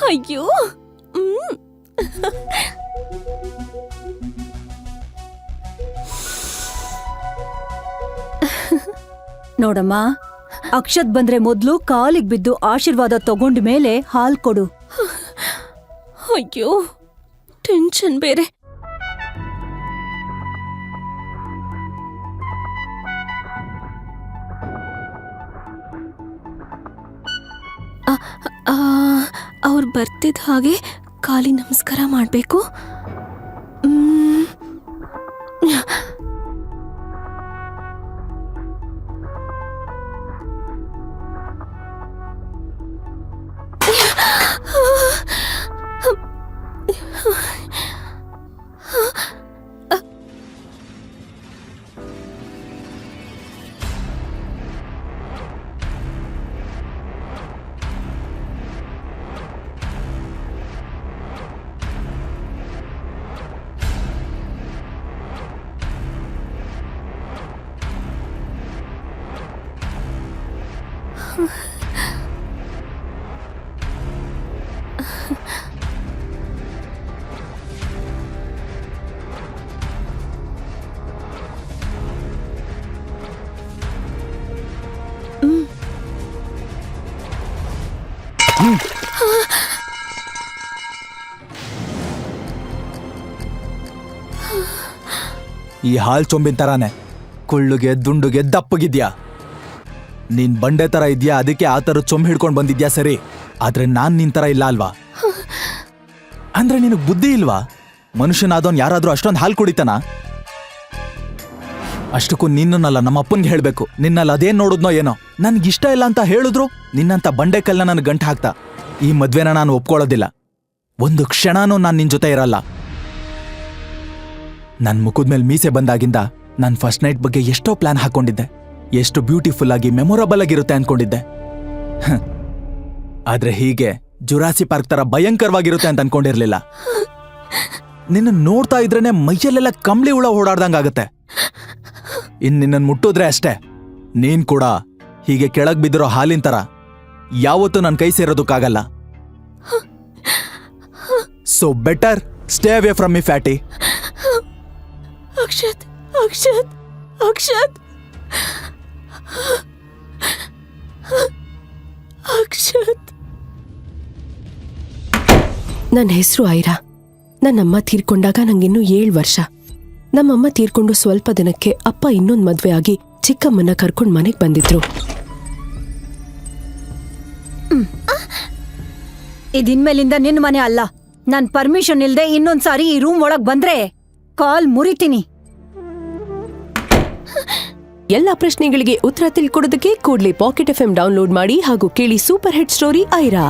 ಅಯ್ಯೋ ನೋಡಮ್ಮ, ಅಕ್ಷತ್ ಬಂದ್ರೆ ಮೊದ್ಲು ಕಾಲಿಗೆ ಬಿದ್ದು ಆಶೀರ್ವಾದ ತಗೊಂಡ ಮೇಲೆ ಹಾಲ್ ಕೊಡು. ಅಯ್ಯೋ ಟೆನ್ಷನ್ ಬೇರೆ. ಅವ್ರು ಬರ್ತಿದ್ದ ಹಾಗೆ ಕಾಲಿ ನಮಸ್ಕಾರ ಮಾಡಬೇಕು. ಈ ಹಾಲ್ ಚೊಂಬಿನ ತರಾನೆ ಕುಳ್ಳುಗೆ ದುಂಡುಗೆ ದಪ್ಪಗಿದ್ಯಾ. ನೀನ್ ಬಂಡೆ ತರ ಇದ್ಯಾ, ಅದಕ್ಕೆ ಆ ತರ ಚೊಂಬ್ ಹಿಡ್ಕೊಂಡ್ ಬಂದಿದ್ಯಾ ಸರಿ. ಆದ್ರೆ ನಾನ್ ನಿನ್ ತರ ಇಲ್ಲ ಅಲ್ವಾ? ಅಂದ್ರೆ ನಿನಗ್ ಬುದ್ಧಿ ಇಲ್ವಾ? ಮನುಷ್ಯನಾದವನ್ ಯಾರಾದ್ರೂ ಅಷ್ಟೊಂದ್ ಹಾಲ್ ಕುಡಿತಾನ? ಅಷ್ಟಕ್ಕೂ ನಿನ್ನಲ್ಲ ನಮ್ಮ ಅಪ್ಪನ್ಗೆ ಹೇಳ್ಬೇಕು. ನಿನ್ನಲ್ಲಿ ಅದೇನ್ ನೋಡುದ್ನೋ ಏನೋ, ನನ್ಗಿಷ್ಟ ಇಲ್ಲ ಅಂತ ಹೇಳಿದ್ರು ನಿನ್ನಂತ ಬಂಡೆ ಕಲ್ನ ನನ್ ಗಂಟು ಹಾಕ್ತಾ. ಈ ಮದ್ವೆನ ನಾನು ಒಪ್ಕೊಳ್ಳೋದಿಲ್ಲ. ಒಂದು ಕ್ಷಣನೂ ನಾನ್ ನಿನ್ ಜೊತೆ ಇರಲ್ಲ. ನನ್ ಮುಖದ್ಮೇಲೆ ಮೀಸೆ ಬಂದಾಗಿಂದ ನಾನ್ ಫಸ್ಟ್ ನೈಟ್ ಬಗ್ಗೆ ಎಷ್ಟೋ ಪ್ಲಾನ್ ಹಾಕೊಂಡಿದ್ದೆ. ಎಷ್ಟು ಬ್ಯೂಟಿಫುಲ್ ಆಗಿ ಮೆಮೊರಬಲ್ ಆಗಿರುತ್ತೆ ಅನ್ಕೊಂಡಿದ್ದೆ. ಆದ್ರೆ ಹೀಗೆ ಜುರಾಸಿ ಪಾರ್ಕ್ ತರ ಭಯಂಕರವಾಗಿರುತ್ತೆ ಅಂತ ಅನ್ಕೊಂಡಿರ್ಲಿಲ್ಲ. ನಿನ್ನ ನೋಡ್ತಾ ಇದ್ರೇನೆ ಮೈಯಲ್ಲೆಲ್ಲ ಕಂಬಳಿ ಹುಳ ಓಡಾಡ್ದಂಗಾಗತ್ತೆ. ನಿನ್ನನ್ ಮುಟ್ಟಿದ್ರೆ ಅಷ್ಟೇ, ನೀನ್ ಕೂಡ ಹೀಗೆ ಕೆಳಗ್ ಬಿದ್ದಿರೋ ಹಾಲಿನ ತರ ಯಾವತ್ತೂ ನನ್ ಕೈ ಸೇರೋದಕ್ಕಾಗಲ್ಲ. So better stay away from me fatty. Akshat Akshat Akshat Akshat. ನನ್ನ ಹೆಸರು ಐರಾ. ನನ್ನಮ್ಮ ತೀರ್ಕೊಂಡಾಗ ನಂಗಿನ್ನೂ 7 ವರ್ಷ. ನಮ್ಮಮ್ಮ ತೀರ್ಕೊಂಡು ಸ್ವಲ್ಪ ದಿನಕ್ಕೆ ಅಪ್ಪ ಇನ್ನೊಂದು ಮದ್ವೆ ಆಗಿ ಚಿಕ್ಕಮ್ಮನ ಕರ್ಕೊಂಡ್ ಮನೆಗ್ ಬಂದಿದ್ರು. ಇದಿನ್ಮೇಲಿಂದ ನಿನ್ ಮನೆ ಅಲ್ಲ. ನನ್ ಪರ್ಮಿಷನ್ ಇಲ್ದೆ ಇನ್ನೊಂದ್ಸಾರಿ ಈ ರೂಮ್ ಒಳಗ್ ಬಂದ್ರೆ ಕಾಲ್ ಮುರಿತೀನಿ. ಎಲ್ಲಾ ಪ್ರಶ್ನೆಗಳಿಗೆ ಉತ್ತರ ತಿಳ್ಕೊಡೋದಕ್ಕೆ ಕೂಡ್ಲೇ ಪಾಕೆಟ್ FM ಡೌನ್ಲೋಡ್ ಮಾಡಿ ಹಾಗೂ ಕೇಳಿ ಸೂಪರ್ ಹಿಟ್ ಸ್ಟೋರಿ ಐರಾ.